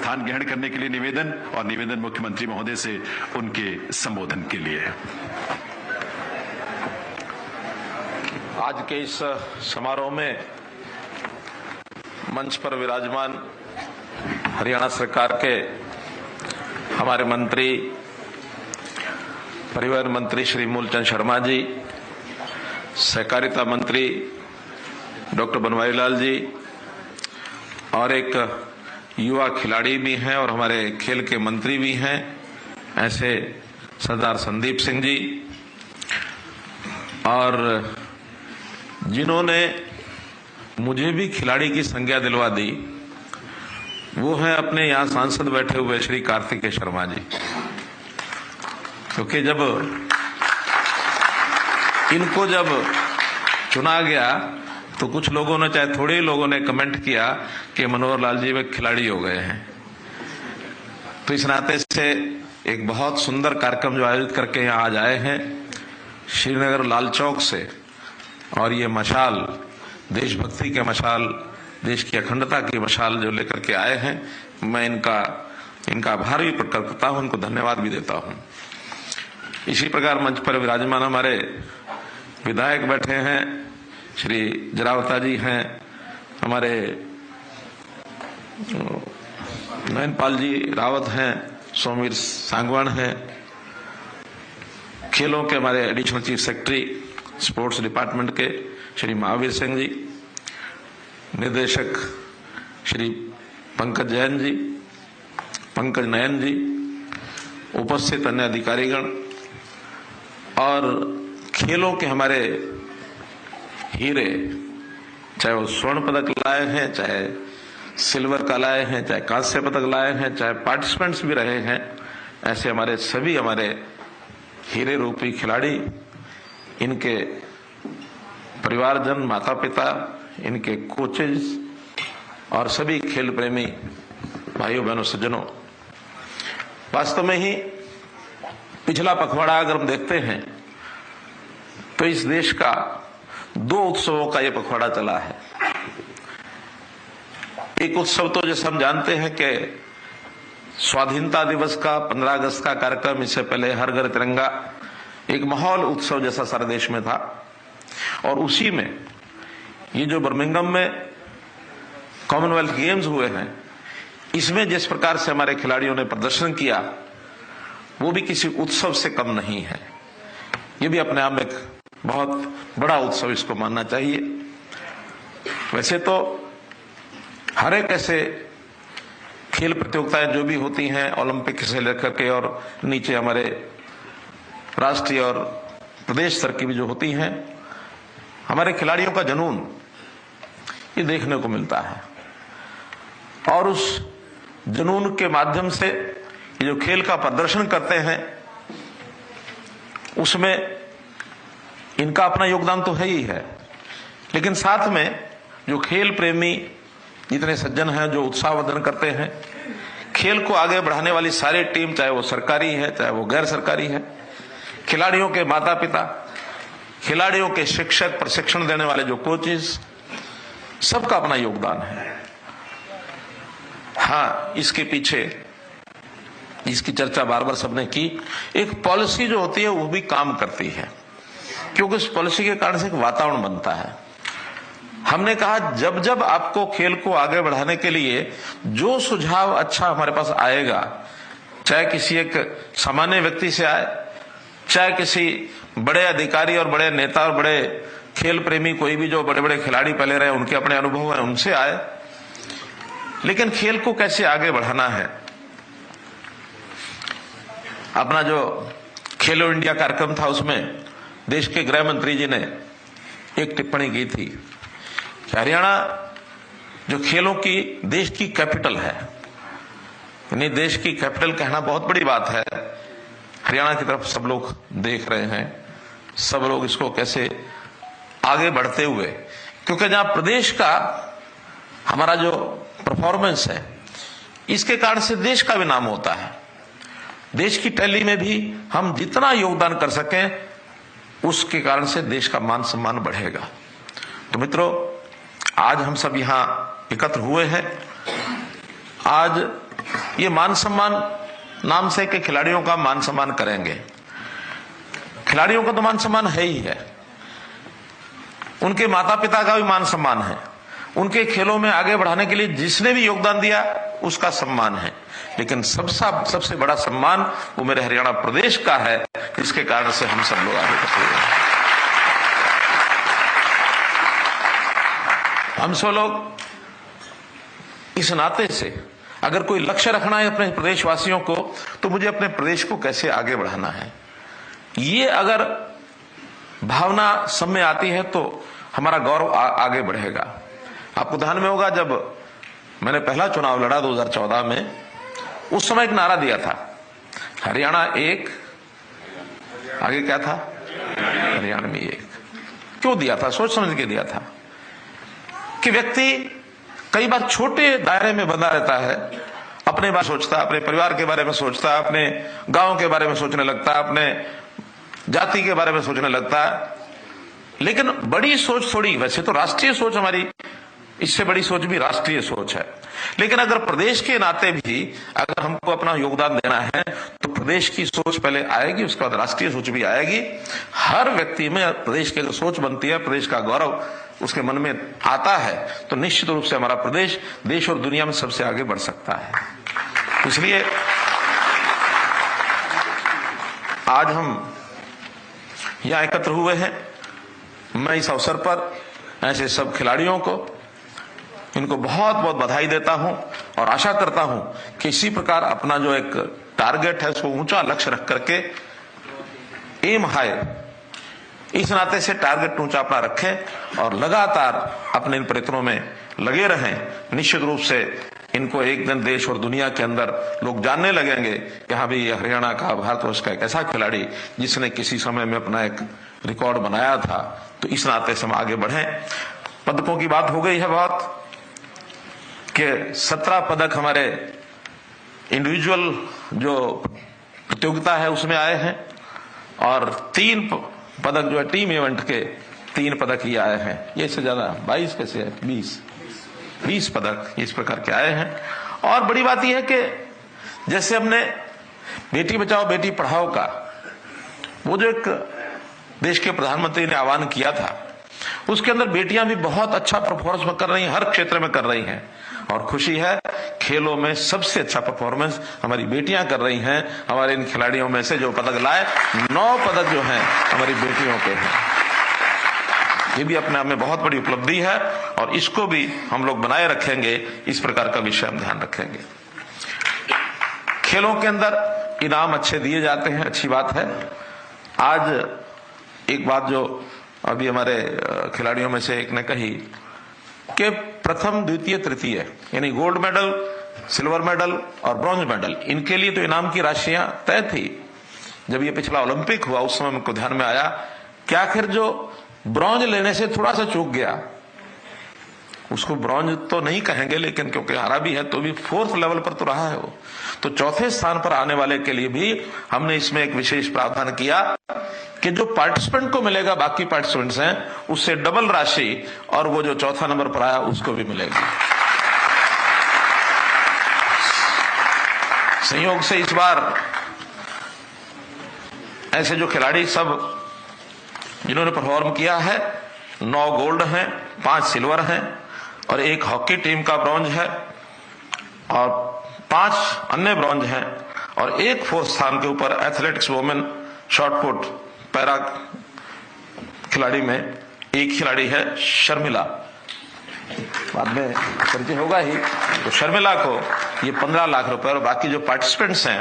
स्थान ग्रहण करने के लिए निवेदन, और निवेदन मुख्यमंत्री महोदय से उनके संबोधन के लिए है। आज के इस समारोह में मंच पर विराजमान हरियाणा सरकार के हमारे मंत्री, परिवहन मंत्री श्री मूलचंद शर्मा जी, सहकारिता मंत्री डॉक्टर बनवारी लाल जी, और एक युवा खिलाड़ी भी हैं और हमारे खेल के मंत्री भी हैं, ऐसे सरदार संदीप सिंह जी, और जिन्होंने मुझे भी खिलाड़ी की संज्ञा दिलवा दी वो है अपने यहाँ सांसद बैठे हुए श्री कार्तिकेय शर्मा जी। क्योंकि जब इनको चुना गया तो कुछ लोगों ने, चाहे थोड़े ही लोगों ने, कमेंट किया कि मनोहर लाल जी वे खिलाड़ी हो गए हैं। तो इस नाते से एक बहुत सुंदर कार्यक्रम जो आयोजित करके यहाँ आज आए हैं श्रीनगर लाल चौक से, और ये मशाल, देशभक्ति के मशाल, देश की अखंडता की मशाल जो लेकर के आए हैं, मैं इनका आभार भी प्रकट करता हूं, इनको धन्यवाद भी देता हूं। इसी प्रकार मंच पर विराजमान हमारे विधायक बैठे हैं, श्री जरावता जी हैं, हमारे नयनपाल जी रावत हैं, सोमीर सांगवान हैं, खेलों के हमारे additional chief secretary sports department के श्री महावीर सिंह जी, निदेशक श्री पंकज जैन जी, पंकज नयन जी, उपस्थित अन्य अधिकारीगण, और खेलों के हमारे हीरे, चाहे वो स्वर्ण पदक लाए हैं, चाहे सिल्वर का लाए हैं, चाहे कांस्य पदक लाए हैं, चाहे पार्टिसिपेंट्स भी रहे हैं, ऐसे हमारे सभी हमारे हीरे रूपी खिलाड़ी, इनके परिवारजन, माता पिता, इनके कोचेज और सभी खेल प्रेमी भाइयों बहनों सज्जनों, वास्तव में ही पिछला पखवाड़ा अगर हम देखते हैं तो इस देश का 2 उत्सवों का यह पखवाड़ा चला है। एक उत्सव तो जैसे हम जानते हैं कि स्वाधीनता दिवस का 15 अगस्त का कार्यक्रम, इससे पहले हर घर तिरंगा, एक माहौल उत्सव जैसा सारे देश में था, और उसी में ये जो बर्मिंघम में कॉमनवेल्थ गेम्स हुए हैं, इसमें जिस प्रकार से हमारे खिलाड़ियों ने प्रदर्शन किया वो भी किसी उत्सव से कम नहीं है। ये भी अपने आप में एक बहुत बड़ा उत्सव इसको मानना चाहिए। वैसे तो हर एक ऐसे खेल प्रतियोगिताएं जो भी होती हैं, ओलंपिक से लेकर के और नीचे हमारे राष्ट्रीय और प्रदेश स्तर की भी जो होती हैं, हमारे खिलाड़ियों का जुनून ये देखने को मिलता है, और उस जुनून के माध्यम से ये जो खेल का प्रदर्शन करते हैं उसमें इनका अपना योगदान तो है ही है, लेकिन साथ में जो खेल प्रेमी जितने सज्जन हैं जो उत्साहवर्धन करते हैं, खेल को आगे बढ़ाने वाली सारी टीम, चाहे वो सरकारी है चाहे वो गैर सरकारी है, खिलाड़ियों के माता पिता, खिलाड़ियों के शिक्षक, प्रशिक्षण देने वाले जो कोचेस, सबका अपना योगदान है। हाँ, इसके पीछे इसकी चर्चा बार बार सबने की, एक पॉलिसी जो होती है वो भी काम करती है, क्योंकि उस पॉलिसी के कारण से एक वातावरण बनता है। हमने कहा जब जब आपको खेल को आगे बढ़ाने के लिए जो सुझाव अच्छा हमारे पास आएगा, चाहे किसी एक सामान्य व्यक्ति से आए, चाहे किसी बड़े अधिकारी और बड़े नेता और बड़े खेल प्रेमी, कोई भी जो बड़े बड़े खिलाड़ी पहले रहे उनके अपने अनुभव हैं उनसे आए, लेकिन खेल को कैसे आगे बढ़ाना है। अपना जो खेलो इंडिया कार्यक्रम था उसमें देश के गृह मंत्री जी ने एक टिप्पणी की थी कि हरियाणा जो खेलों की देश की कैपिटल है, यानी देश की कैपिटल कहना बहुत बड़ी बात है। हरियाणा की तरफ सब लोग देख रहे हैं, सब लोग इसको कैसे आगे बढ़ते हुए, क्योंकि जहां प्रदेश का हमारा जो परफॉर्मेंस है इसके कारण से देश का भी नाम होता है। देश की टैली में भी हम जितना योगदान कर सकें उसके कारण से देश का मान सम्मान बढ़ेगा। तो मित्रों, आज हम सब यहां एकत्र हुए हैं। आज ये मान सम्मान नाम से कि खिलाड़ियों का मान सम्मान करेंगे। खिलाड़ियों का तो मान सम्मान है ही है, उनके माता पिता का भी मान सम्मान है, उनके खेलों में आगे बढ़ाने के लिए जिसने भी योगदान दिया उसका सम्मान है, लेकिन सबसे बड़ा सम्मान वो मेरे हरियाणा प्रदेश का है, जिसके कारण से हम सब लोग आगे बढ़ रहे हैं। हम सब लोग इस नाते से अगर कोई लक्ष्य रखना है अपने प्रदेशवासियों को, तो मुझे अपने प्रदेश को कैसे आगे बढ़ाना है, ये अगर भावना सब में आती है तो हमारा गौरव आगे बढ़ेगा। आपको ध्यान में होगा, जब मैंने पहला चुनाव लड़ा 2014 में, उस समय एक नारा दिया था, हरियाणा एक, आगे क्या था, हरियाणा में एक। क्यों दिया था? सोच समझ के दिया था कि व्यक्ति कई बार छोटे दायरे में बंधा रहता है, अपने बारे में सोचता, अपने परिवार के बारे में सोचता, अपने गांव के बारे में सोचने लगता, अपने जाति के बारे में सोचने लगता है, लेकिन बड़ी सोच थोड़ी, वैसे तो राष्ट्रीय सोच हमारी, इससे बड़ी सोच भी राष्ट्रीय सोच है, लेकिन अगर प्रदेश के नाते भी अगर हमको अपना योगदान देना है तो प्रदेश की सोच पहले आएगी, उसके बाद राष्ट्रीय सोच भी आएगी। हर व्यक्ति में प्रदेश की अगर सोच बनती है, प्रदेश का गौरव उसके मन में आता है, तो निश्चित रूप से हमारा प्रदेश देश और दुनिया में सबसे आगे बढ़ सकता है। इसलिए आज हम यहां एकत्र हुए हैं। मैं इस अवसर पर ऐसे सब खिलाड़ियों को, इनको बहुत बहुत बधाई देता हूं और आशा करता हूं कि इसी प्रकार अपना जो एक टारगेट है उसको ऊंचा लक्ष्य रख करके, एम हाई, इस नाते से टारगेट ऊंचा अपना रखें और लगातार अपने इन प्रयत्नों में लगे रहें। निश्चित रूप से इनको एक दिन देश और दुनिया के अंदर लोग जानने लगेंगे कि हाँ भाई, ये हरियाणा का, भारतवर्ष का एक ऐसा खिलाड़ी जिसने किसी समय में अपना एक रिकॉर्ड बनाया था। तो इस नाते से हम आगे बढ़ें। पदकों की बात हो गई है बहुत, कि 17 पदक हमारे इंडिविजुअल जो प्रतियोगिता है उसमें आए हैं, और 3 पदक जो है टीम इवेंट के 3 पदक ही आए हैं। ये से ज्यादा 22 कैसे है, 20 पदक इस प्रकार के आए हैं। और बड़ी बात यह है कि जैसे हमने बेटी बचाओ बेटी पढ़ाओ का वो जो एक देश के प्रधानमंत्री ने आह्वान किया था, उसके अंदर बेटियां भी बहुत अच्छा परफॉर्मेंस कर रही हैं, हर क्षेत्र में कर रही हैं। और खुशी है, खेलों में सबसे अच्छा परफॉर्मेंस हमारी बेटियां कर रही हैं। हमारे इन खिलाड़ियों में से जो पदक लाए, 9 पदक जो हैं हमारी बेटियों के हैं। ये भी अपने आप में बहुत बड़ी उपलब्धि है और इसको भी हम लोग बनाए रखेंगे। इस प्रकार का विषय हम ध्यान रखेंगे। खेलों के अंदर इनाम अच्छे दिए जाते हैं, अच्छी बात है। आज एक बात जो अभी हमारे खिलाड़ियों में से एक ने कही कि प्रथम, द्वितीय, तृतीय, यानी गोल्ड मेडल, सिल्वर मेडल और ब्रॉन्ज मेडल, इनके लिए तो इनाम की राशियां तय थी। जब ये पिछला ओलंपिक हुआ उस समय हमको ध्यान में आया कि आखिर जो ब्रॉन्ज लेने से थोड़ा सा चूक गया, उसको ब्रॉन्ज तो नहीं कहेंगे, लेकिन क्योंकि हारा भी है तो भी 4th लेवल पर तो रहा है वो, तो 4थे स्थान पर आने वाले के लिए भी हमने इसमें एक विशेष प्रावधान किया कि जो पार्टिसिपेंट को मिलेगा, बाकी पार्टिसिपेंट्स हैं, उससे डबल राशि, और वो जो 4था नंबर पर आया उसको भी मिलेगी। संयोग से इस बार ऐसे जो खिलाड़ी सब जिन्होंने परफॉर्म किया है, 9 गोल्ड हैं, 5 सिल्वर हैं और 1 हॉकी टीम का ब्रॉन्ज है और 5 अन्य ब्रॉन्ज हैं और 1 4th स्थान के ऊपर एथलेटिक्स वुमेन शॉटपुट पैरा खिलाड़ी में 1 खिलाड़ी है शर्मिला, बाद में परिचय होगा ही। तो शर्मिला को ये 15 लाख रुपए और बाकी जो पार्टिसिपेंट्स हैं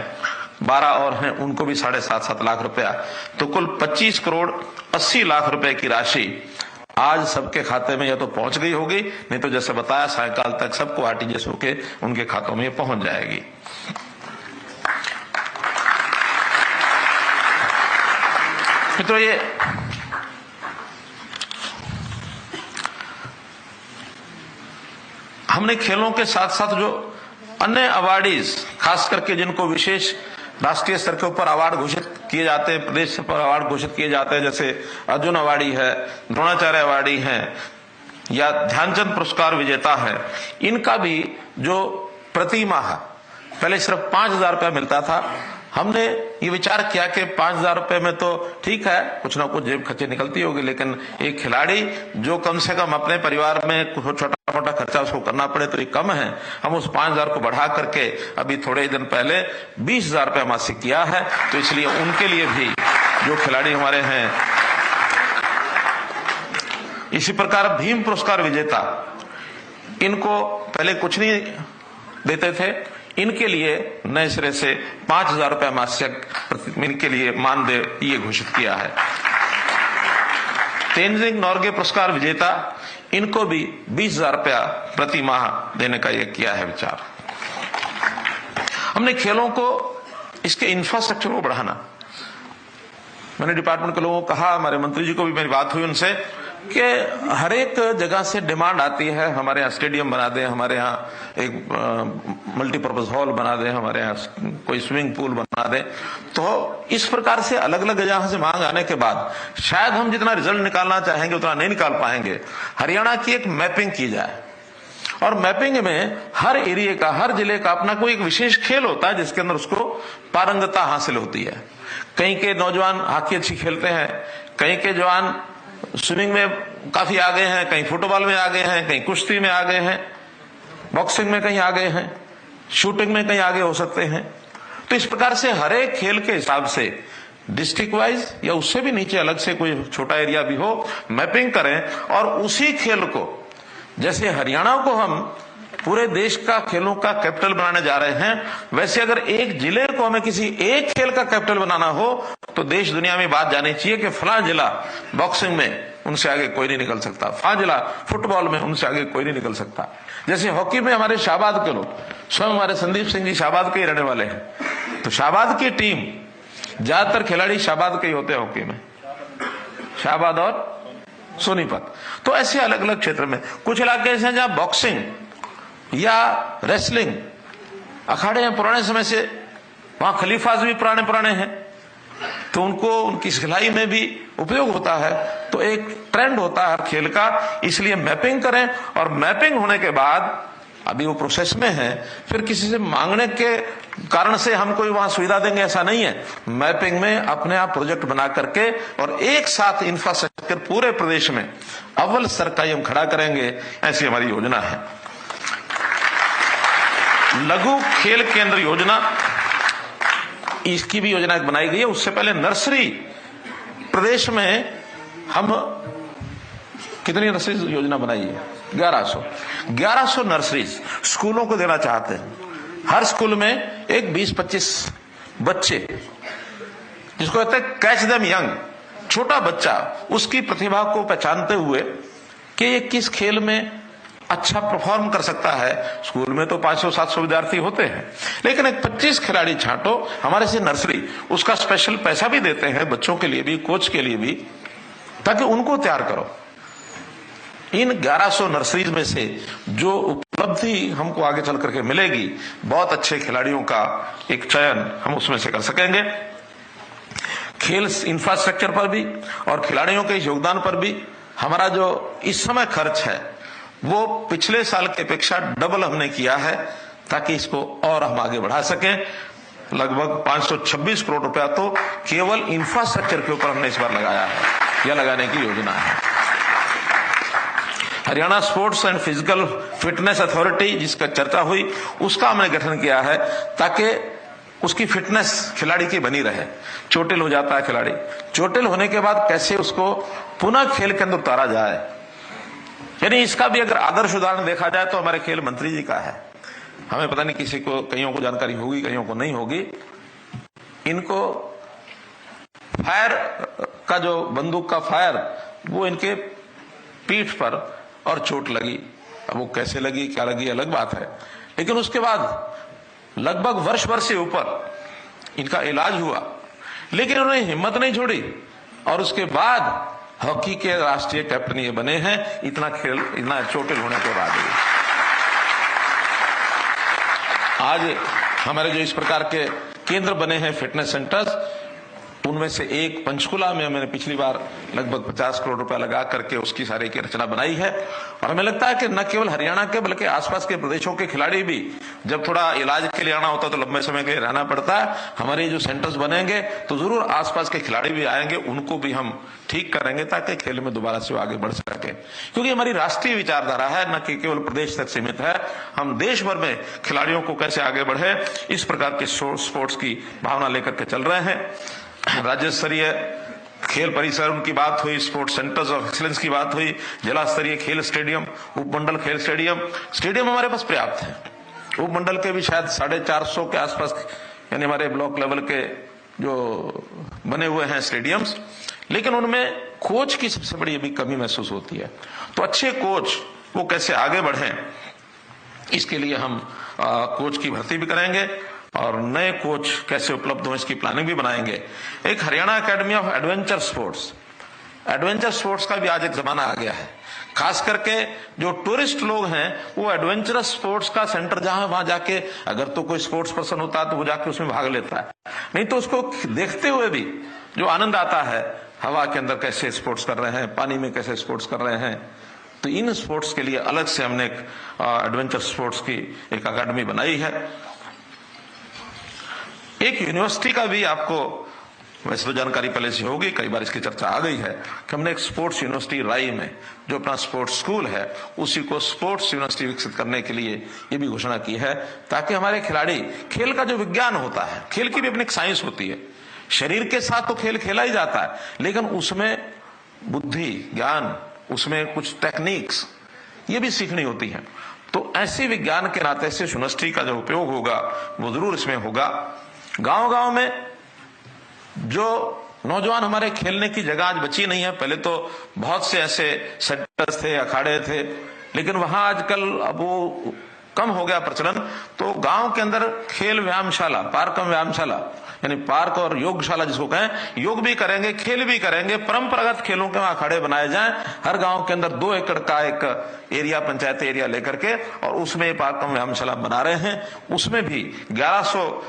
12 और हैं उनको भी 7.5 लाख रुपया, तो कुल 25 करोड़ 80 लाख रुपए की राशि आज सबके खाते में या तो पहुंच गई होगी, नहीं तो जैसे बताया सायकाल तक सबको आरटीजीएस होके उनके खातों में पहुंच जाएगी। मित्रों, ये हमने खेलों के साथ साथ जो अन्य अवार्डीज, खास करके जिनको विशेष राष्ट्रीय स्तर के ऊपर अवार्ड घोषित किए जाते हैं, प्रदेश पर अवार्ड घोषित किए जाते हैं, जैसे अर्जुन अवार्डी है, द्रोणाचार्य अवार्डी है या ध्यानचंद पुरस्कार विजेता है, इनका भी जो प्रति माह पहले सिर्फ 5,000 रुपया मिलता था। हमने ये विचार किया कि 5,000 रुपए में तो ठीक है, कुछ ना कुछ जेब खर्चे निकलती होगी, लेकिन एक खिलाड़ी जो कम से कम अपने परिवार में छोटा मोटा खर्चा उसको करना पड़े तो ये कम है। हम उस 5,000 को बढ़ा करके अभी थोड़े दिन पहले 20,000 रुपया मासिक किया है। तो इसलिए उनके लिए भी जो खिलाड़ी हमारे हैं, इसी प्रकार भीम पुरस्कार विजेता, इनको पहले कुछ नहीं देते थे, इनके लिए नए सिरे से 5,000 रुपया मासिक इनके लिए मानदेय ये घोषित किया है। तेनजिंग नोर्गे पुरस्कार विजेता, इनको भी 20,000 रुपया प्रति माह देने का ये किया है विचार। हमने खेलों को, इसके इंफ्रास्ट्रक्चर को बढ़ाना, मैंने डिपार्टमेंट के लोगों को कहा, हमारे मंत्री जी को भी मेरी बात हुई उनसे, कि हर एक जगह से डिमांड आती है, हमारे यहाँ स्टेडियम बना दें, हमारे यहाँ एक मल्टीपर्पज हॉल बना दें, हमारे यहाँ कोई स्विमिंग पूल बना दें। तो इस प्रकार से अलग अलग जगह से मांग आने के बाद शायद हम जितना रिजल्ट निकालना चाहेंगे उतना नहीं निकाल पाएंगे। हरियाणा की एक मैपिंग की जाए, और मैपिंग में हर एरिया का, हर जिले का अपना कोई एक विशेष खेल होता है जिसके अंदर उसको पारंगता हासिल होती है। कहीं के नौजवान हॉकी अच्छी खेलते हैं, कहीं के जवान स्विमिंग में काफी आगे हैं, कहीं फुटबॉल में आगे हैं, कहीं कुश्ती में आगे हैं, बॉक्सिंग में कहीं आगे हैं, शूटिंग में कहीं आगे हो सकते हैं। तो इस प्रकार से हर एक खेल के हिसाब से डिस्ट्रिक्ट वाइज या उससे भी नीचे अलग से कोई छोटा एरिया भी हो, मैपिंग करें, और उसी खेल को, जैसे हरियाणा को हम पूरे देश का खेलों का कैपिटल बनाने जा रहे हैं, वैसे अगर एक जिले को हमें किसी एक खेल का कैपिटल बनाना हो तो देश दुनिया में बात जानी चाहिए कि फला जिला बॉक्सिंग में उनसे आगे कोई नहीं निकल सकता, फला जिला फुटबॉल में उनसे आगे कोई नहीं निकल सकता। जैसे हॉकी में हमारे शाहबाद के लोग, स्वयं हमारे संदीप सिंह जी शाहबाद के ही रहने वाले हैं, तो शाहबाद की टीम, ज्यादातर खिलाड़ी शाहबाद के ही होते हैं हॉकी में, शाहबाद और सोनीपत। तो ऐसे अलग अलग क्षेत्र में कुछ इलाके ऐसे हैं जहां बॉक्सिंग या रेसलिंग अखाड़े हैं पुराने समय से, वहां खलीफाज भी पुराने हैं, तो उनको उनकी सिखलाई में भी उपयोग होता है। तो एक ट्रेंड होता है खेल का, इसलिए मैपिंग करें, और मैपिंग होने के बाद अभी वो प्रोसेस में है, फिर किसी से मांगने के कारण से हम कोई वहां सुविधा देंगे ऐसा नहीं है। मैपिंग में अपने आप प्रोजेक्ट बना करके और एक साथ इंफ्रास्ट्रक्चर पूरे प्रदेश में अव्वल स्तर का हम खड़ा करेंगे, ऐसी हमारी योजना है। लघु खेल केंद्र योजना, इसकी भी योजना बनाई गई है। उससे पहले नर्सरी, प्रदेश में हम कितनी नर्सरी योजना बनाई है? 1100 नर्सरीज स्कूलों को देना चाहते हैं। हर स्कूल में एक 20-25 बच्चे, जिसको कहते हैं कैच देम यंग, छोटा बच्चा, उसकी प्रतिभा को पहचानते हुए कि ये किस खेल में अच्छा परफॉर्म कर सकता है। स्कूल में तो 500-700 विद्यार्थी होते हैं, लेकिन एक 25 खिलाड़ी छांटो हमारे से नर्सरी, उसका स्पेशल पैसा भी देते हैं बच्चों के लिए भी, कोच के लिए भी, ताकि उनको तैयार करो। इन 1100 नर्सरीज में से जो उपलब्धि हमको आगे चल करके मिलेगी, बहुत अच्छे खिलाड़ियों का एक चयन हम उसमें से कर सकेंगे। खेल इंफ्रास्ट्रक्चर पर भी और खिलाड़ियों के योगदान पर भी हमारा जो इस समय खर्च है वो पिछले साल की अपेक्षा डबल हमने किया है, ताकि इसको और हम आगे बढ़ा सकें। लगभग 526 करोड़ रुपया तो केवल इंफ्रास्ट्रक्चर के ऊपर हमने इस बार लगाया है, या लगाने की योजना है। Haryana sports and physical fitness authority, जिसका चर्चा हुई, उसका हमने गठन किया है ताकि उसकी फिटनेस खिलाड़ी की बनी रहे। चोटिल हो जाता है खिलाड़ी, चोटिल होने के बाद कैसे उसको पुनः खेल के अंदर उतारा जाए, यानी इसका भी अगर आदर्श उदाहरण देखा जाए तो हमारे खेल मंत्री जी का है। हमें पता नहीं, किसी को, कईयों को जानकारी होगी, कईयों को नहीं होगी। इनको फायर का जो बंदूक का फायर, वो इनके पीठ पर और चोट लगी। अब वो कैसे लगी, क्या लगी, अलग बात है, लेकिन उसके बाद लगभग वर्ष भर से ऊपर इनका इलाज हुआ, लेकिन उन्होंने हिम्मत नहीं छोड़ी, और उसके बाद हॉकी के राष्ट्रीय कैप्टन ये बने हैं, इतना खेल, इतना चोटिल होने के बाद। आज हमारे जो इस प्रकार के केंद्र बने हैं, फिटनेस सेंटर्स, उनमें से एक पंचकुला में मैंने पिछली बार लगभग 50 करोड़ रुपया लगा करके उसकी सारी की रचना बनाई है। और हमें लगता है कि न केवल हरियाणा के बल्कि आसपास के प्रदेशों के खिलाड़ी भी, जब थोड़ा इलाज के लिए आना होता है तो लंबे समय के लिए रहना पड़ता है, हमारे जो सेंटर्स बनेंगे तो जरूर आसपास के खिलाड़ी भी आएंगे, उनको भी हम ठीक करेंगे ताकि खेल में दोबारा से आगे बढ़ सके। क्योंकि हमारी राष्ट्रीय विचारधारा है, न कि केवल प्रदेश तक सीमित है। हम देश भर में खिलाड़ियों को कैसे आगे बढ़े, इस प्रकार के स्पोर्ट्स की भावना लेकर के चल रहे हैं। राज्य स्तरीय खेल परिसर उनकी बात हुई, स्पोर्ट्स सेंटर्स ऑफ एक्सीलेंस की बात हुई, जिला स्तरीय खेल स्टेडियम, उपमंडल खेल स्टेडियम हमारे पास पर्याप्त है। उपमंडल के भी शायद 450 के आसपास, यानी हमारे ब्लॉक लेवल के जो बने हुए हैं स्टेडियम्स, लेकिन उनमें कोच की सबसे बड़ी अभी कमी महसूस होती है। तो अच्छे कोच वो कैसे आगे बढ़े, इसके लिए हम कोच की भर्ती भी करेंगे और नए कोच कैसे उपलब्ध हो इसकी प्लानिंग भी बनाएंगे। एक Haryana academy of adventure sports का भी आज एक जमाना आ गया है। खास करके जो टूरिस्ट लोग हैं वो एडवेंचरस स्पोर्ट्स का सेंटर जहां वहां जाके, अगर तो कोई स्पोर्ट्स पर्सन होता है तो वो जाके उसमें भाग लेता है, नहीं तो उसको देखते हुए भी जो आनंद आता है, हवा के अंदर कैसे स्पोर्ट्स कर रहे हैं, पानी में कैसे स्पोर्ट्स कर रहे हैं, तो इन स्पोर्ट्स के लिए अलग से हमने एक एडवेंचर स्पोर्ट्स की एक अकादमी बनाई है। एक यूनिवर्सिटी का भी आपको वैसे तो जानकारी पहले से होगी, कई बार इसकी चर्चा आ गई है कि हमने एक स्पोर्ट्स यूनिवर्सिटी राई में, जो अपना स्पोर्ट्स स्कूल है, उसी को स्पोर्ट्स यूनिवर्सिटी विकसित करने के लिए ये भी घोषणा की है, ताकि हमारे खिलाड़ी, खेल का जो विज्ञान होता है, खेल की भी अपनी एक साइंस होती है, शरीर के साथ तो खेल खेला ही जाता है, लेकिन उसमें बुद्धि, ज्ञान, उसमें कुछ टेक्निक्स ये भी सीखनी होती है। तो ऐसे विज्ञान के नाते से यूनिवर्सिटी का जो उपयोग होगा वो जरूर इसमें होगा। गांव में जो नौजवान हमारे खेलने की जगह आज बची नहीं है, पहले तो बहुत से ऐसे सेंटर्स थे, अखाड़े थे, लेकिन वहां आजकल अब वो कम हो गया प्रचलन। तो गांव के अंदर खेल व्यायामशाला, पार्क व्यायामशाला, यानी पार्क और योगशाला जिसको कहें, योग भी करेंगे, खेल भी करेंगे, परंपरागत खेलों के वहां अखाड़े बनाए जाएं। हर गांव के अंदर 2 एकड़ का एक एरिया, पंचायत एरिया लेकर के, और उसमें पार्क व्यायामशाला बना रहे हैं। उसमें भी 1100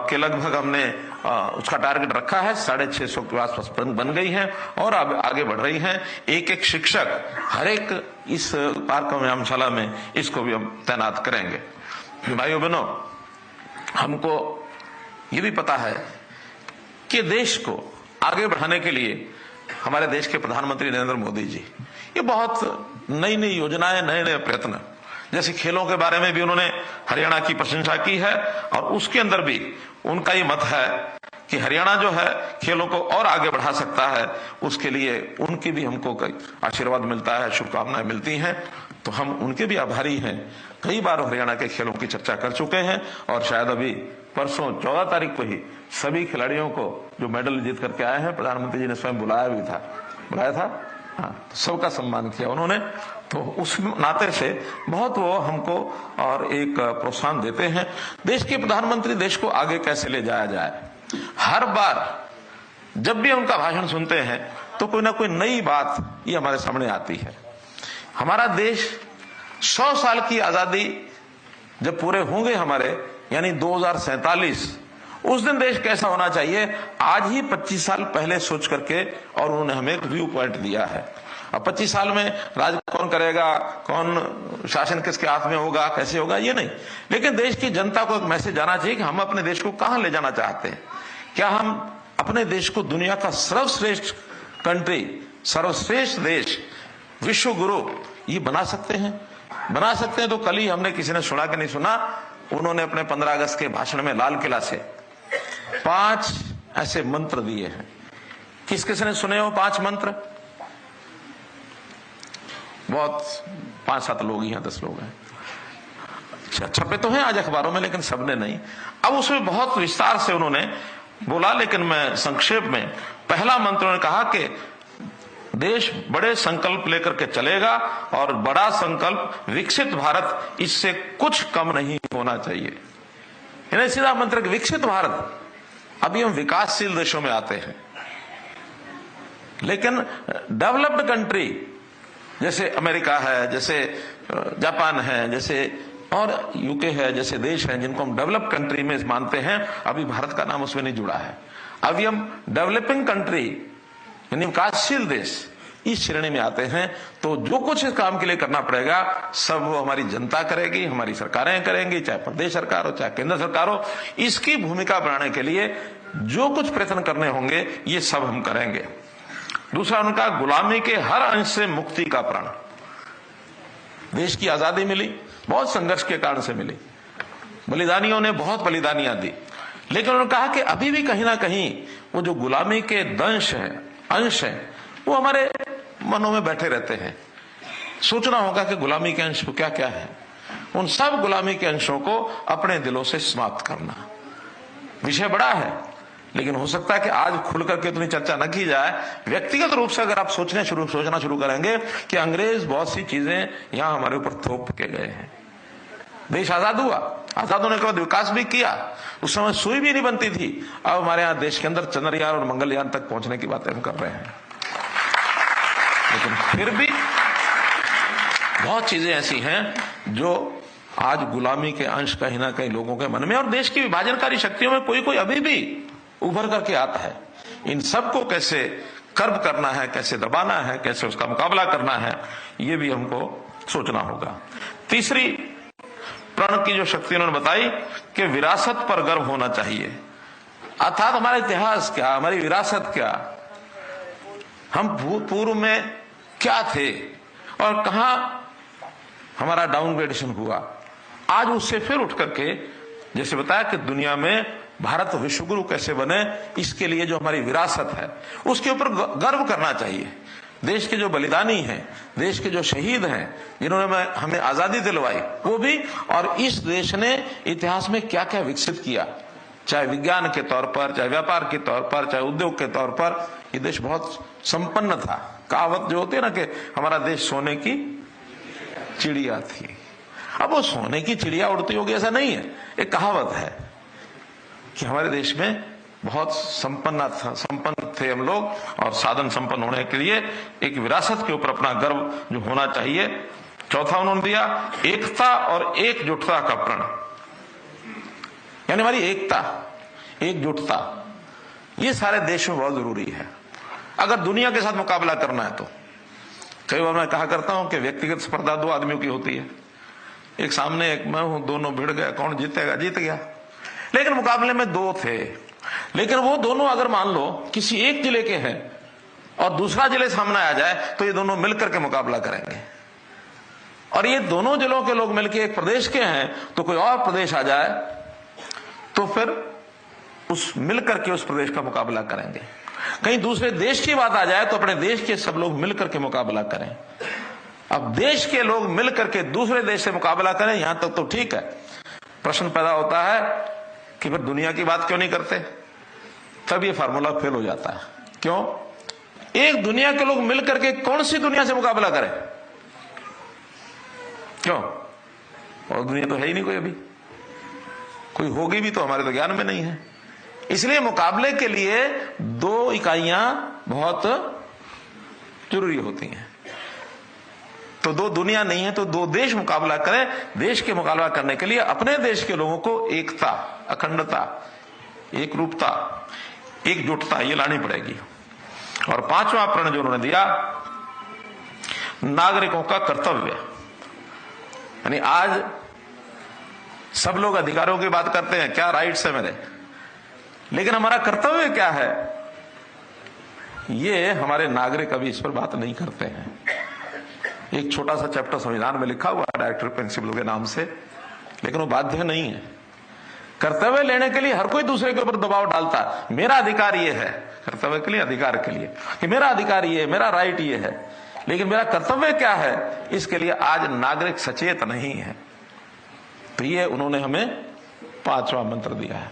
के लगभग हमने उसका टारगेट रखा है, 650 के आसपास बन गई है और अब आगे बढ़ रही हैं। एक शिक्षक हर एक इस पार्क व्यायामशाला में इसको भी हम तैनात करेंगे। भाइयों बहनों, हमको ये भी पता है कि देश को आगे बढ़ाने के लिए हमारे देश के प्रधानमंत्री नरेंद्र मोदी जी ये बहुत नई नई योजनाएं, नए नए प्रयत्न, जैसे खेलों के बारे में भी उन्होंने हरियाणा की प्रशंसा की है, और उसके अंदर भी उनका ये मत है कि हरियाणा जो है खेलों को और आगे बढ़ा सकता है। उसके लिए उनकी भी हमको कई आशीर्वाद मिलता है, शुभकामनाएं मिलती हैं, तो हम उनके भी आभारी हैं। कई बार हरियाणा के खेलों की चर्चा कर चुके हैं, और शायद अभी परसों 14 तारीख को ही सभी खिलाड़ियों को जो मेडल जीत करके आए हैं, प्रधानमंत्री जी ने स्वयं बुलाया था, हाँ, सबका सम्मान किया उन्होंने। तो उस नाते से बहुत वो हमको और एक प्रोत्साहन देते हैं। देश के प्रधानमंत्री देश को आगे कैसे ले जाया जाए, हर बार जब भी उनका भाषण सुनते हैं तो कोई ना कोई नई बात ये हमारे सामने आती है। हमारा देश 100 साल की आजादी जब पूरे होंगे हमारे, यानी 2047, उस दिन देश कैसा होना चाहिए, आज ही 25 साल पहले सोच करके और उन्होंने हमें एक व्यू पॉइंट दिया है। अब 25 साल में राज कौन करेगा, कौन शासन किसके हाथ में होगा, कैसे होगा, ये नहीं, लेकिन देश की जनता को एक मैसेज आना चाहिए कि हम अपने देश को कहां ले जाना चाहते हैं। क्या हम अपने देश को दुनिया का सर्वश्रेष्ठ कंट्री, सर्वश्रेष्ठ देश, विश्व गुरु ये बना सकते हैं? बना सकते हैं तो कल ही हमने, किसी ने सुना कि नहीं सुना, उन्होंने अपने 15 अगस्त के भाषण में लाल किला से 5 ऐसे मंत्र दिए हैं। किस किस ने सुने हो 5 मंत्र? बहुत 5-7 लोग ही हैं, 10 लोग हैं। छपे तो हैं आज अखबारों में, लेकिन सबने नहीं। अब उसमें बहुत विस्तार से उन्होंने बोला, लेकिन मैं संक्षेप में, पहला मंत्र उन्होंने कहा कि देश बड़े संकल्प लेकर के चलेगा, और बड़ा संकल्प विकसित भारत, इससे कुछ कम नहीं होना चाहिए। इन्हें सीधा मंत्र विकसित भारत। अभी हम विकासशील देशों में आते हैं, लेकिन डेवलप्ड कंट्री जैसे अमेरिका है, जैसे जापान है, जैसे और यूके है जैसे देश हैं जिनको हम डेवलप कंट्री में मानते हैं, अभी भारत का नाम उसमें नहीं जुड़ा है। अभी हम डेवलपिंग कंट्री यानी विकासशील देश इस श्रेणी में आते हैं। तो जो कुछ इस काम के लिए करना पड़ेगा सब वो हमारी जनता करेगी, हमारी सरकारें करेंगी, चाहे प्रदेश सरकार हो चाहे केंद्र सरकार हो। इसकी भूमिका बनाने के लिए जो कुछ प्रयत्न करने होंगे ये सब हम करेंगे। दूसरा उनका गुलामी के हर अंश से मुक्ति का प्रण। देश की आजादी मिली बहुत संघर्ष के कारण से मिली, बलिदानियों ने बहुत बलिदानियां दी, लेकिन उन्होंने कहा कि अभी भी कहीं ना कहीं वो जो गुलामी के दंश हैं, अंश हैं, वो हमारे मनों में बैठे रहते हैं। सोचना होगा कि गुलामी के अंश क्या क्या है। उन सब गुलामी के अंशों को अपने दिलों से समाप्त करना। विषय बड़ा है, लेकिन हो सकता है कि आज खुल करके इतनी चर्चा न की जाए। व्यक्तिगत रूप से अगर आप सोचना शुरू करेंगे कि अंग्रेज बहुत सी चीजें यहां हमारे ऊपर थोप के गए हैं। देश आजाद हुआ, आजाद होने के बाद विकास भी किया, उस समय सुई भी नहीं बनती थी। अब हमारे यहां देश के अंदर चंद्रयान और मंगलयान तक पहुंचने की बातें हम कर रहे हैं। लेकिन फिर भी बहुत चीजें ऐसी हैं जो आज गुलामी के अंश कहीं ना कहीं लोगों के मन में, और देश की विभाजनकारी शक्तियों में कोई कोई अभी भी उभर करके आता है। इन सबको कैसे कर्ब करना है, कैसे दबाना है, कैसे उसका मुकाबला करना है, ये भी हमको सोचना होगा। तीसरी प्रण की जो शक्ति उन्होंने बताई कि विरासत पर गर्व होना चाहिए। अर्थात हमारा इतिहास क्या, हमारी विरासत क्या, हम पूर्व में क्या थे और कहां हमारा डाउनग्रेडेशन हुआ। आज उससे फिर उठ करके जैसे बताया कि दुनिया में भारत विश्वगुरु कैसे बने, इसके लिए जो हमारी विरासत है उसके ऊपर गर्व करना चाहिए। देश के जो बलिदानी हैं, देश के जो शहीद हैं, जिन्होंने हमें आजादी दिलवाई, वो भी, और इस देश ने इतिहास में क्या क्या विकसित किया, चाहे विज्ञान के तौर पर, चाहे व्यापार के तौर पर, चाहे उद्योग के तौर पर। ये देश बहुत संपन्न था। कहावत जो होती है ना कि हमारा देश सोने की चिड़िया थी। अब वो सोने की चिड़िया उड़ती होगी ऐसा नहीं है, एक कहावत है कि हमारे देश में बहुत संपन्न थे हम लोग, और साधन संपन्न होने के लिए एक विरासत के ऊपर अपना गर्व जो होना चाहिए। चौथा उन्होंने दिया एकता और एकजुटता का प्रण, यानी हमारी एकता, एकजुटता, ये सारे देश में बहुत जरूरी है अगर दुनिया के साथ मुकाबला करना है। तो कई बार मैं कहा करता हूं कि व्यक्तिगत स्पर्धा दो आदमियों की होती है, एक सामने एक मैं हूं, दोनों भिड़ गए, कौन जीतेगा, जीत गया। लेकिन मुकाबले में दो थे, लेकिन वो दोनों अगर मान लो किसी एक जिले के हैं और दूसरा जिले सामने आ जाए तो ये दोनों मिलकर के मुकाबला करेंगे। और ये दोनों जिलों के लोग मिलकर एक प्रदेश के हैं तो कोई और प्रदेश आ जाए तो फिर उस मिलकर के उस प्रदेश का मुकाबला करेंगे। कहीं दूसरे देश की बात आ जाए तो अपने देश के सब लोग मिलकर के मुकाबला करें। अब देश के लोग मिलकर के दूसरे देश से मुकाबला करें, यहां तक तो ठीक है। प्रश्न पैदा होता है कि फिर दुनिया की बात क्यों नहीं करते, तब ये फार्मूला फेल हो जाता है। क्यों? एक दुनिया के लोग मिलकर के कौन सी दुनिया से मुकाबला करें? क्यों? और दुनिया तो है ही नहीं कोई, अभी कोई होगी भी तो हमारे तो ज्ञान में नहीं है। इसलिए मुकाबले के लिए दो इकाइयां बहुत जरूरी होती हैं। तो दो दुनिया नहीं है तो दो देश मुकाबला करें। देश के मुकाबला करने के लिए अपने देश के लोगों को एकता, अखंडता, एक रूपता, एकजुटता ये लानी पड़ेगी। और पांचवा प्रण जो उन्होंने दिया, नागरिकों का कर्तव्य, यानी आज सब लोग अधिकारों की बात करते हैं, क्या राइट्स है मेरे, लेकिन हमारा कर्तव्य क्या है, ये हमारे नागरिक अभी इस पर बात नहीं करते हैं। एक छोटा सा चैप्टर संविधान में लिखा हुआ है डायरेक्टिव प्रिंसिपल के नाम से, लेकिन वो बाध्य नहीं है। कर्तव्य लेने के लिए हर कोई दूसरे के ऊपर दबाव डालता है, मेरा अधिकार ये है, कर्तव्य के लिए, अधिकार के लिए कि मेरा अधिकार ये है, मेरा राइट ये है, लेकिन मेरा कर्तव्य क्या है, इसके लिए आज नागरिक सचेत नहीं है। तो ये उन्होंने हमें पांचवा मंत्र दिया है।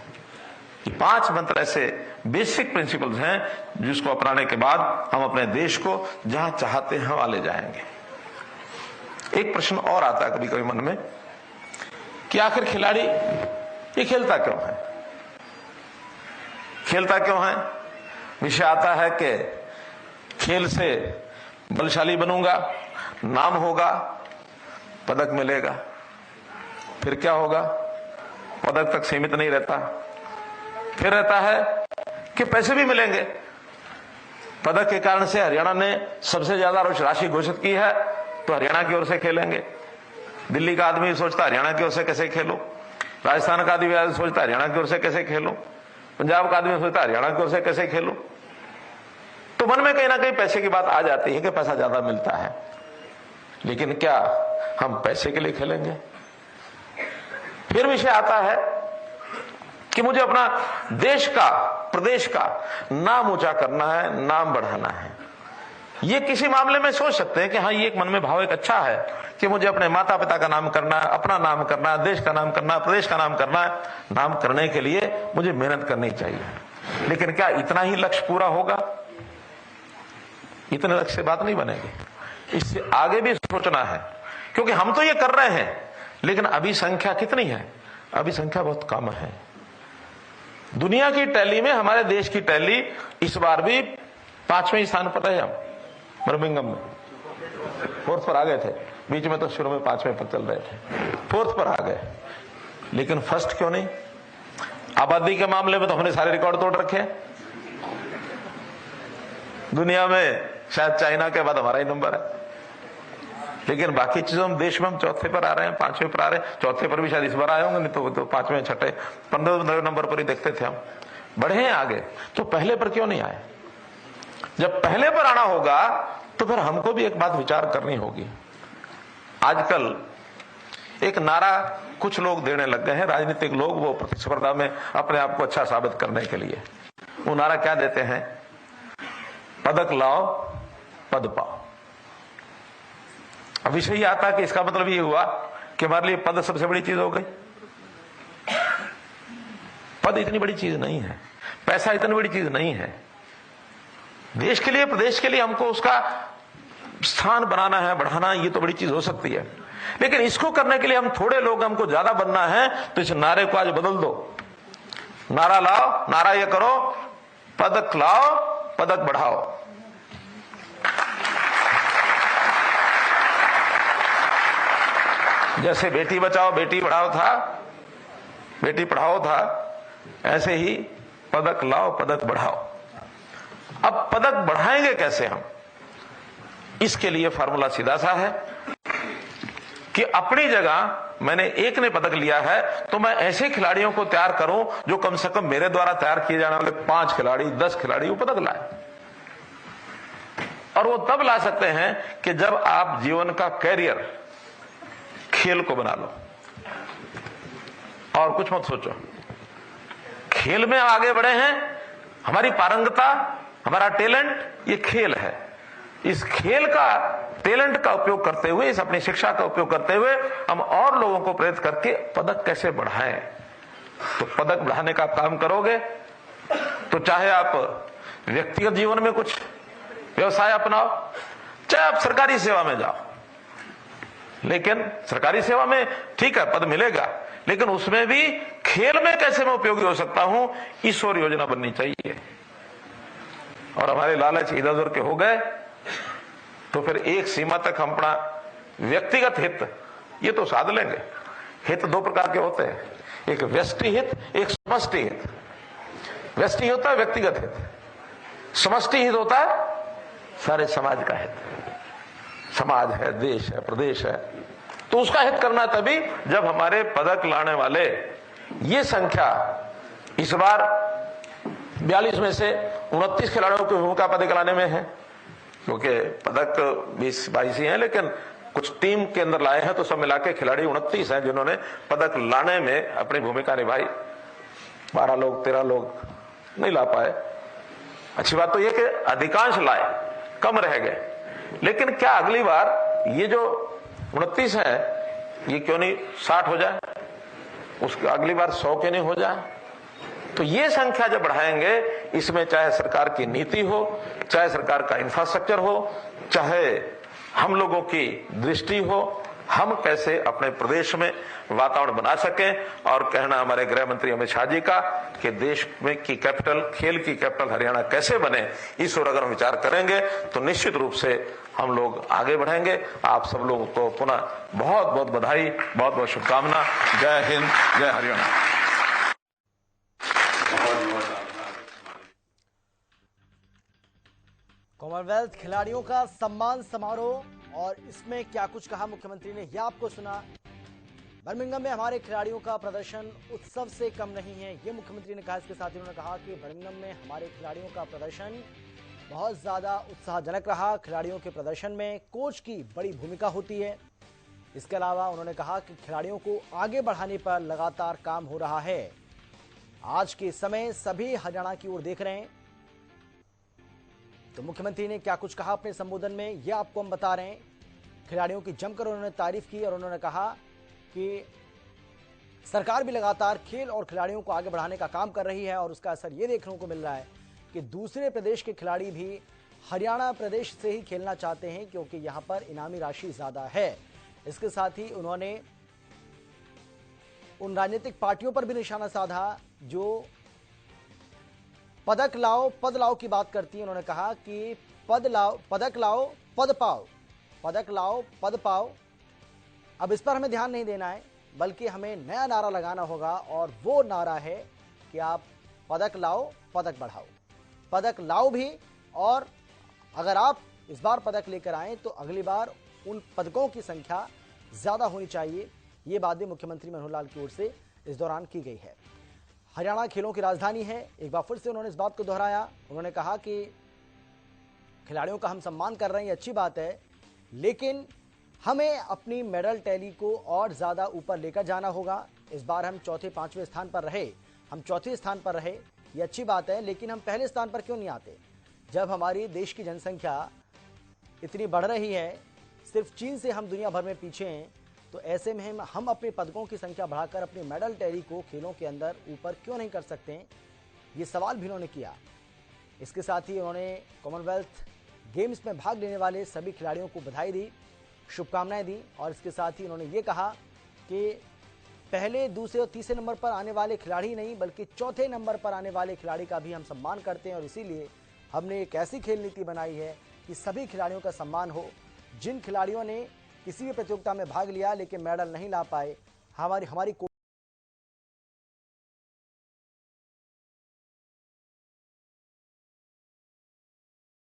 ये 5 मंत्र ऐसे बेसिक प्रिंसिपल्स हैं जिसको अपनाने के बाद हम अपने देश को जहां चाहते हैं वहां ले जाएंगे। एक प्रश्न और आता है कभी कभी मन में कि आखिर खिलाड़ी ये खेलता क्यों है, खेलता क्यों है? विषय आता है कि खेल से बलशाली बनूंगा, नाम होगा, पदक मिलेगा। फिर क्या होगा? पदक तक सीमित नहीं रहता, फिर रहता है कि पैसे भी मिलेंगे। पदक के कारण से हरियाणा ने सबसे ज्यादा राशि घोषित की है, तो हरियाणा की ओर से खेलेंगे। दिल्ली का आदमी सोचता हरियाणा की ओर से कैसे खेलो, राजस्थान का आदमी सोचता हरियाणा की ओर से कैसे खेलो, पंजाब का आदमी सोचता हरियाणा की ओर से कैसे खेलो। तो मन में कहीं ना कहीं पैसे की बात आ जाती है कि पैसा ज्यादा मिलता है। लेकिन क्या हम पैसे के लिए खेलेंगे? फिर विषय आता है कि मुझे अपना देश का, प्रदेश का नाम ऊंचा करना है, नाम बढ़ाना है। ये किसी मामले में सोच सकते हैं कि हाँ, ये एक मन में भाव एक अच्छा है कि मुझे अपने माता पिता का नाम करना है, अपना नाम करना है, देश का नाम करना है, प्रदेश का नाम करना है। नाम करने के लिए मुझे मेहनत करनी चाहिए। लेकिन क्या इतना ही लक्ष्य पूरा होगा? इतने लक्ष्य से बात नहीं बनेगी, इससे आगे भी सोचना है। क्योंकि हम तो ये कर रहे हैं, लेकिन अभी संख्या कितनी है? अभी संख्या बहुत कम है। दुनिया की टैली में हमारे देश की टैली इस बार भी 5वें स्थान पर रहे। हम बर्मिंघम में 4th पर आ गए थे, बीच में तो शुरू में 5वें पर चल रहे थे, 4th पर आ गए। लेकिन फर्स्ट क्यों नहीं? आबादी के मामले में तो हमने सारे रिकॉर्ड तोड़ रखे। दुनिया में शायद चाइना के बाद हमारा ही नंबर है, लेकिन बाकी चीजों में देश में हम 4थे पर आ रहे हैं, 5वें पर आ रहे हैं। 4थे पर भी शायद इस बार आए होंगे, नहीं तो 5वें, 6थे, 15वें नंबर पर ही देखते थे हम। बढ़े हैं आगे, तो पहले पर क्यों नहीं आए? जब पहले पर आना होगा तो फिर हमको भी एक बात विचार करनी होगी। आजकल एक नारा कुछ लोग देने लग गए हैं, राजनीतिक लोग, वो प्रतिस्पर्धा में अपने आप को अच्छा साबित करने के लिए। वो नारा क्या देते हैं? पदक लाओ, पद पाओ। अब विषय ये आता कि इसका मतलब ये हुआ कि हमारे लिए पद सबसे बड़ी चीज हो गई। पद इतनी बड़ी चीज नहीं है, पैसा इतनी बड़ी चीज नहीं है। देश के लिए, प्रदेश के लिए हमको उसका स्थान बनाना है, बढ़ाना, ये तो बड़ी चीज हो सकती है। लेकिन इसको करने के लिए हम थोड़े लोग, हमको ज्यादा बनना है, तो इस नारे को आज बदल दो। नारा लाओ, नारा ये करो, पदक लाओ, पदक बढ़ाओ। जैसे बेटी बचाओ बेटी पढ़ाओ था, बेटी पढ़ाओ था, ऐसे ही पदक लाओ, पदक बढ़ाओ। अब पदक बढ़ाएंगे कैसे हम? इसके लिए फार्मूला सीधा सा है कि अपनी जगह मैंने एक ने पदक लिया है, तो मैं ऐसे खिलाड़ियों को तैयार करूं जो कम से कम मेरे द्वारा तैयार किए जाने वाले 5 खिलाड़ी, 10 खिलाड़ी वो पदक लाए। और वो तब ला सकते हैं कि जब आप जीवन का कैरियर खेल को बना लो और कुछ मत सोचो। खेल में आगे बढ़े हैं, हमारी पारंगता, हमारा टैलेंट ये खेल है। इस खेल का, टैलेंट का उपयोग करते हुए, इस अपनी शिक्षा का उपयोग करते हुए हम और लोगों को प्रेरित करके पदक कैसे बढ़ाएं। तो पदक बढ़ाने का काम करोगे तो चाहे आप व्यक्तिगत जीवन में कुछ व्यवसाय अपनाओ, चाहे आप सरकारी सेवा में जाओ। लेकिन सरकारी सेवा में ठीक है, पद मिलेगा, लेकिन उसमें भी खेल में कैसे मैं उपयोगी हो सकता हूं, इस ओर योजना बननी चाहिए। और हमारे लालच इधर उधर के हो गए तो फिर एक सीमा तक हम अपना व्यक्तिगत हित ये तो साध लेंगे। हित 2 प्रकार के होते हैं, एक व्यष्टि हित, एक समष्टि हित। व्यष्टि होता है व्यक्तिगत हित, समष्टि हित होता है सारे समाज का हित। समाज है, देश है, प्रदेश है, तो उसका हित करना तभी जब हमारे पदक लाने वाले ये संख्या इस बार 42 में से 29 खिलाड़ियों की भूमिका पदक लाने में है। क्योंकि पदक 20-22 ही है, लेकिन कुछ टीम के अंदर लाए हैं, तो सब मिला के खिलाड़ी 29 हैं जिन्होंने पदक लाने में अपनी भूमिका निभाई। 12 लोग, 13 लोग नहीं ला पाए। अच्छी बात तो यह कि अधिकांश लाए, कम रह गए। लेकिन क्या अगली बार ये जो 29 है ये क्यों नहीं 60 हो जाए, उसके अगली बार 100 क्यों नहीं हो जाए? तो ये संख्या जब बढ़ाएंगे, इसमें चाहे सरकार की नीति हो, चाहे सरकार का इंफ्रास्ट्रक्चर हो, चाहे हम लोगों की दृष्टि हो, हम कैसे अपने प्रदेश में वातावरण बना सकें। और कहना हमारे गृह मंत्री अमित शाह जी का कि देश में की कैपिटल, खेल की कैपिटल हरियाणा कैसे बने, इस ओर अगर हम विचार करेंगे तो निश्चित रूप से हम लोग आगे बढ़ेंगे। आप सब लोगों को पुनः बहुत बहुत बधाई, बहुत बहुत शुभकामना। जय हिंद, जय हरियाणा। कॉमनवेल्थ खिलाड़ियों का सम्मान समारोह, और इसमें क्या कुछ कहा मुख्यमंत्री ने, यह आपको सुना। बर्मिंघम में हमारे खिलाड़ियों का प्रदर्शन उत्सव से कम नहीं है, यह मुख्यमंत्री ने कहा। इसके साथ ही उन्होंने कहा कि बर्मिंघम में हमारे खिलाड़ियों का प्रदर्शन बहुत ज्यादा उत्साहजनक रहा। खिलाड़ियों के प्रदर्शन में कोच की बड़ी भूमिका होती है। इसके अलावा उन्होंने कहा कि खिलाड़ियों को आगे बढ़ाने पर लगातार काम हो रहा है। आज के समय सभी हरियाणा की ओर देख रहे हैं। तो मुख्यमंत्री ने क्या कुछ कहा अपने संबोधन में, यह आपको हम बता रहे हैं। खिलाड़ियों की जमकर उन्होंने तारीफ की और उन्होंने कहा कि सरकार भी लगातार खेल और खिलाड़ियों को आगे बढ़ाने का काम कर रही है, और उसका असर यह देखने को मिल रहा है कि दूसरे प्रदेश के खिलाड़ी भी हरियाणा प्रदेश से ही खेलना चाहते हैं, क्योंकि यहां पर इनामी राशि ज्यादा है। इसके साथ ही उन्होंने उन राजनीतिक पार्टियों पर भी निशाना साधा जो पदक लाओ पद लाओ की बात करती है। उन्होंने कहा कि पदक लाओ पद पाओ, पदक लाओ पद पाओ। अब इस पर हमें ध्यान नहीं देना है, बल्कि हमें नया नारा लगाना होगा, और वो नारा है कि आप पदक लाओ पदक बढ़ाओ। पदक लाओ भी, और अगर आप इस बार पदक लेकर आए तो अगली बार उन पदकों की संख्या ज्यादा होनी चाहिए। ये बात भी मुख्यमंत्री मनोहर लाल की ओर से इस दौरान की गई है। हरियाणा खेलों की राजधानी है, एक बार फिर से उन्होंने इस बात को दोहराया। उन्होंने कहा कि खिलाड़ियों का हम सम्मान कर रहे हैं, अच्छी बात है, लेकिन हमें अपनी मेडल टैली को और ज्यादा ऊपर लेकर जाना होगा। इस बार हम चौथे पांचवें स्थान पर रहे, हम चौथे स्थान पर रहे, ये अच्छी बात है, लेकिन हम पहले स्थान पर क्यों नहीं आते? जब हमारी देश की जनसंख्या इतनी बढ़ रही है, सिर्फ चीन से हम दुनिया भर में पीछे हैं, तो ऐसे में हम अपने पदकों की संख्या बढ़ाकर अपनी मेडल टैली को खेलों के अंदर ऊपर क्यों नहीं कर सकते हैं? ये सवाल भी उन्होंने किया। इसके साथ ही उन्होंने कॉमनवेल्थ गेम्स में भाग लेने वाले सभी खिलाड़ियों को बधाई दी, शुभकामनाएं दी, और इसके साथ ही उन्होंने ये कहा कि पहले, दूसरे और तीसरे नंबर पर आने वाले खिलाड़ी नहीं, बल्कि चौथे नंबर पर आने वाले खिलाड़ी का भी हम सम्मान करते हैं, और इसीलिए हमने एक ऐसी खेल नीति बनाई है कि सभी खिलाड़ियों का सम्मान हो। जिन खिलाड़ियों ने किसी भी प्रतियोगिता में भाग लिया लेकिन मेडल नहीं ला पाए, हमारी